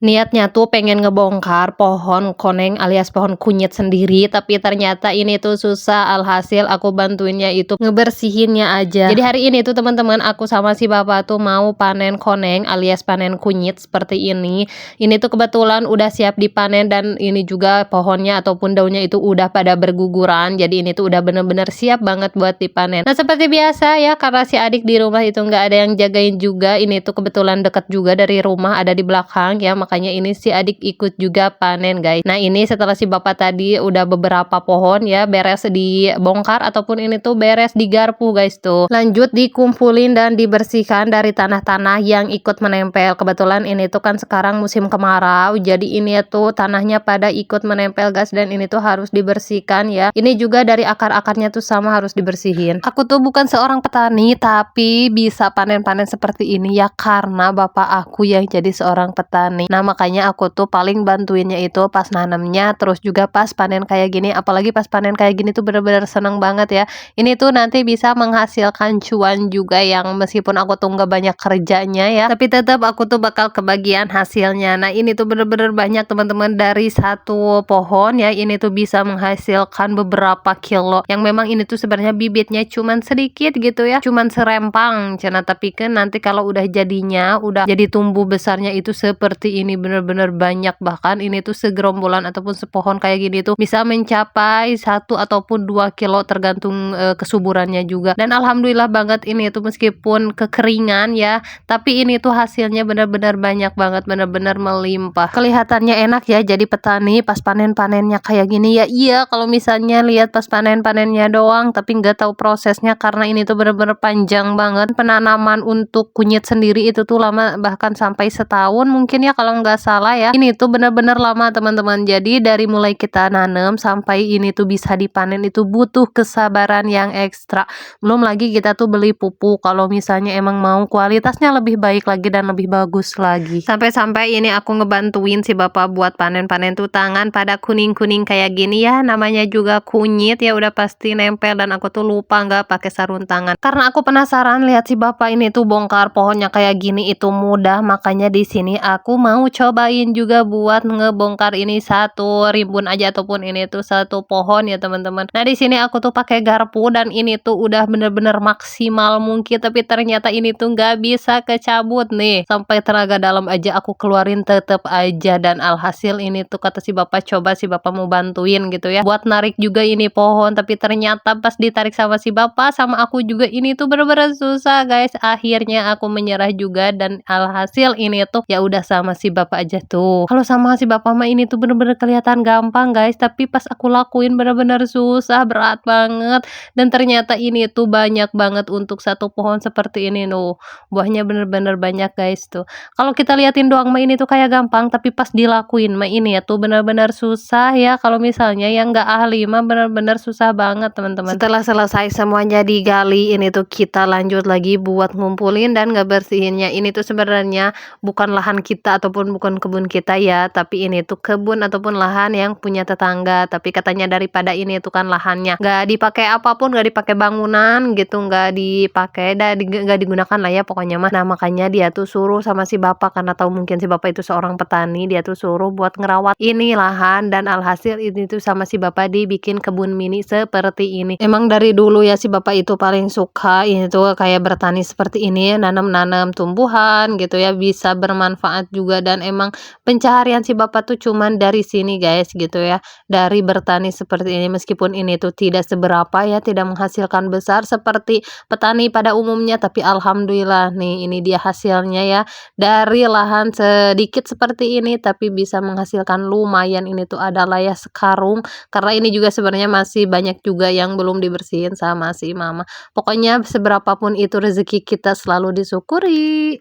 Niatnya tuh pengen ngebongkar pohon koneng alias pohon kunyit sendiri, tapi ternyata ini tuh susah, alhasil aku bantuinnya itu ngebersihinnya aja. Jadi hari ini tuh teman-teman aku sama si bapak tuh mau panen koneng alias panen kunyit seperti ini. Ini tuh kebetulan udah siap dipanen dan ini juga pohonnya ataupun daunnya itu udah pada berguguran. Jadi ini tuh udah bener-bener siap banget buat dipanen. Nah seperti biasa ya, karena si adik di rumah itu nggak ada yang jagain juga. Ini tuh kebetulan deket juga dari rumah, ada di belakang ya, makanya ini si adik ikut juga panen guys. Nah ini setelah si bapak tadi udah beberapa pohon ya beres dibongkar ataupun ini tuh beres digarpu guys, tuh lanjut dikumpulin dan dibersihkan dari tanah-tanah yang ikut menempel. Kebetulan ini tuh kan sekarang musim kemarau, jadi ini tuh tanahnya pada ikut menempel guys, dan ini tuh harus dibersihkan ya. Ini juga dari akar-akarnya tuh sama harus dibersihin. Aku tuh bukan seorang petani tapi bisa panen-panen seperti ini ya karena bapak aku yang jadi seorang petani. Nah makanya aku tuh paling bantuinnya itu pas nanemnya, terus juga pas panen kayak gini. Apalagi pas panen kayak gini tuh bener-bener seneng banget ya. Ini tuh nanti bisa menghasilkan cuan juga, yang meskipun aku tuh nggak banyak kerjanya ya, tapi tetap aku tuh bakal kebagian hasilnya. Nah ini tuh bener-bener banyak teman-teman, dari satu pohon ya ini tuh bisa menghasilkan beberapa kilo, yang memang ini tuh sebenarnya bibitnya cuman sedikit gitu ya, cuman serempang cina, tapi kan nanti kalau udah jadinya udah jadi tumbuh besarnya itu seperti ini, bener-bener banyak. Bahkan ini tuh segerombolan ataupun sepohon kayak gini tuh bisa mencapai 1 ataupun 2 kilo tergantung kesuburannya juga. Dan alhamdulillah banget ini tuh meskipun kekeringan ya, tapi ini tuh hasilnya bener-bener banyak banget, bener-bener melimpah. Kelihatannya enak ya jadi petani pas panen-panennya kayak gini ya. Iya kalau misalnya lihat pas panen-panennya doang tapi nggak tahu prosesnya, karena ini tuh bener-bener panjang banget. Penanaman untuk kunyit sendiri itu tuh lama, bahkan sampai setahun mungkin ya kalau nggak salah ya. Ini tuh bener-bener lama teman-teman. Jadi dari mulai kita nanam sampai ini tuh bisa dipanen itu butuh kesabaran yang ekstra. Belum lagi kita tuh beli pupuk kalau misalnya emang mau kualitasnya lebih baik lagi dan lebih bagus lagi. Sampai-sampai ini aku ngebantuin si bapak buat panen-panen tuh tangan pada kuning-kuning kayak gini ya, namanya juga kunyit ya, udah pasti nempel. Dan aku tuh lupa nggak pakai sarung tangan karena aku penasaran lihat si bapak ini tuh bongkar pohonnya kayak gini itu mudah, makanya di sini aku mau cobain juga buat ngebongkar ini satu rimbun aja ataupun ini tuh satu pohon ya teman-teman. Nah di sini aku tuh pakai garpu dan ini tuh udah bener-bener maksimal mungkin, tapi ternyata ini tuh nggak bisa kecabut nih, sampai tenaga dalam aja aku keluarin tetep aja. Dan alhasil ini tuh kata si bapak, coba si bapak mau bantuin gitu ya buat narik juga ini pohon, tapi ternyata pas ditarik sama si bapak sama aku juga ini tuh bener-bener susah guys. Akhirnya aku menyerah juga dan alhasil ini tuh ya udah sama si bapak aja tuh. Kalau sama si bapak mah ini tuh bener-bener kelihatan gampang guys, tapi pas aku lakuin bener-bener susah, berat banget. Dan ternyata ini tuh banyak banget untuk satu pohon seperti ini loh. Buahnya bener-bener banyak guys tuh. Kalau kita liatin doang mah ini tuh kayak gampang, tapi pas dilakuin mah ini ya tuh bener-bener susah ya. Kalau misalnya yang nggak ahli mah bener-bener susah banget teman-teman. Setelah selesai semuanya digali, ini tuh kita lanjut lagi buat ngumpulin dan ngebersihinnya. Ini tuh sebenarnya bukan lahan kita ataupun bukan kebun kita ya, tapi ini tuh kebun ataupun lahan yang punya tetangga. Tapi katanya daripada ini tuh kan lahannya nggak dipakai apapun, nggak dipakai bangunan gitu, nggak dipakai nggak digunakan lah ya pokoknya mah. Nah makanya dia tuh suruh sama si bapak, karena tahu mungkin si bapak itu seorang petani, dia tuh suruh buat ngerawat ini lahan. Dan alhasil ini tuh sama si bapak dibikin kebun mini seperti ini. Emang dari dulu ya si bapak itu paling suka ini tuh kayak bertani seperti ini, nanam-nanam tumbuhan gitu ya, bisa bermanfaat juga. Dan emang pencaharian si bapak tuh cuman dari sini guys gitu ya, dari bertani seperti ini. Meskipun ini tuh tidak seberapa ya, tidak menghasilkan besar seperti petani pada umumnya, tapi alhamdulillah nih ini dia hasilnya ya, dari lahan sedikit seperti ini tapi bisa menghasilkan lumayan. Ini tuh adalah ya sekarung, karena ini juga sebenarnya masih banyak juga yang belum dibersihin sama si mama. Pokoknya seberapapun itu rezeki kita selalu disyukuri.